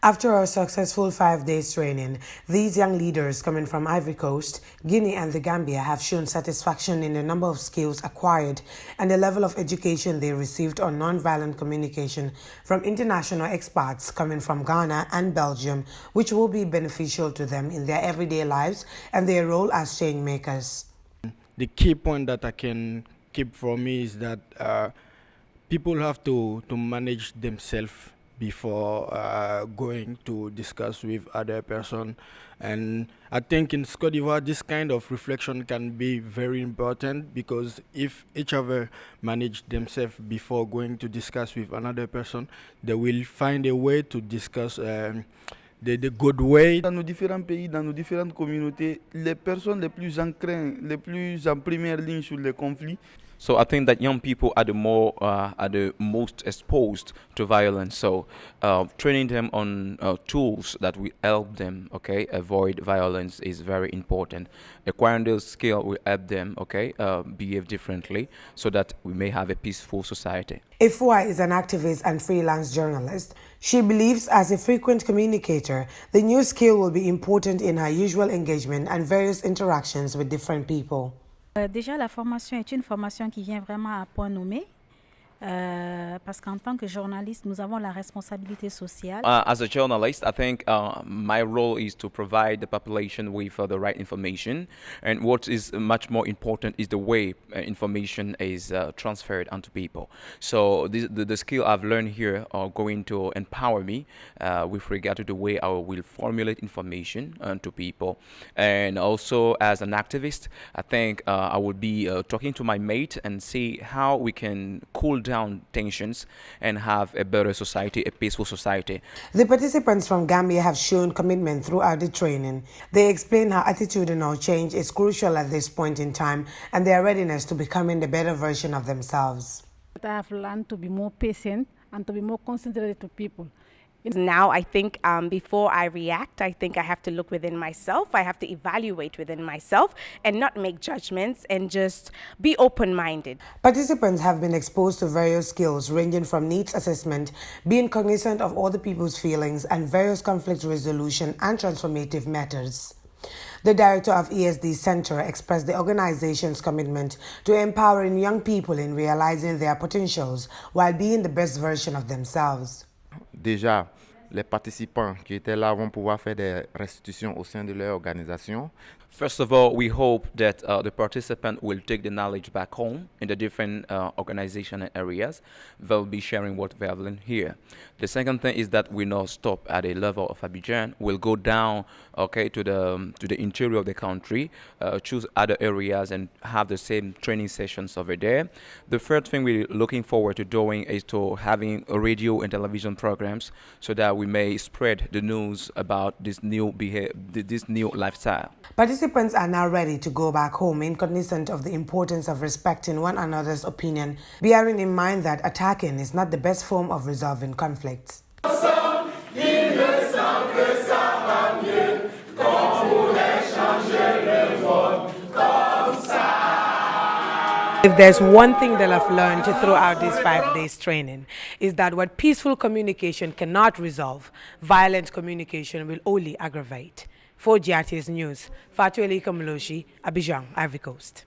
After a successful 5 days training, these young leaders coming from Ivory Coast, Guinea and The Gambia have shown satisfaction in the number of skills acquired and the level of education they received on nonviolent communication from international experts coming from Ghana and Belgium, which will be beneficial to them in their everyday lives and their role as change makers. The key point that I can keep from me is that people have to manage themselves before going to discuss with other person, and I think in Côte d'Ivoire this kind of reflection can be very important, because if each other manage themselves before going to discuss with another person, they will find a way to discuss the good way. Dans nos différents pays, dans nos différentes communautés, les personnes les plus ancrées, les plus en première ligne sur les conflits. So I think that young people are the most exposed to violence. So training them on tools that will help them, avoid violence is very important. Acquiring those skills will help them, behave differently, so that we may have a peaceful society. Ifua is an activist and freelance journalist. She believes, as a frequent communicator, the new skill will be important in her usual engagement and various interactions with different people. Déjà, la formation est une formation qui vient vraiment à point nommé. Parce qu'en tant que journaliste, nous avons la responsabilité sociale. As a journalist, I think my role is to provide the population with the right information, and what is much more important is the way information is transferred onto people. So the skill I've learned here are going to empower me with regard to the way I will formulate information to people. And also as an activist, I think I will be talking to my mate and see how we can cool down tensions and have a better society, a peaceful society. The participants from Gambia have shown commitment throughout the training. They explain how attitudinal change is crucial at this point in time and their readiness to becoming the better version of themselves. I have learned to be more patient and to be more considerate to people. Now, I think before I react, I think I have to look within myself. I have to evaluate within myself and not make judgments and just be open-minded. Participants have been exposed to various skills ranging from needs assessment, being cognizant of other people's feelings, and various conflict resolution and transformative methods. The director of ESD Center expressed the organization's commitment to empowering young people in realizing their potentials while being the best version of themselves. Déjà, les participants qui étaient là vont pouvoir faire des restitutions au sein de leur organisation. First of all, we hope that the participant will take the knowledge back home in the different organizational areas. They'll be sharing what they have learned here. The second thing is that we not stop at a level of Abidjan. We'll go down, to the interior of the country, choose other areas and have the same training sessions over there. The third thing we're looking forward to doing is to having radio and television programs, so that we may spread the news about this new lifestyle. Participants are now ready to go back home in cognizant of the importance of respecting one another's opinion, bearing in mind that attacking is not the best form of resolving conflicts. If there's one thing that I've learned throughout this 5 days training, is that what peaceful communication cannot resolve, violent communication will only aggravate. For GRT's News, FATOU ELLIKA MULOSHI, Abidjan, Ivory Coast.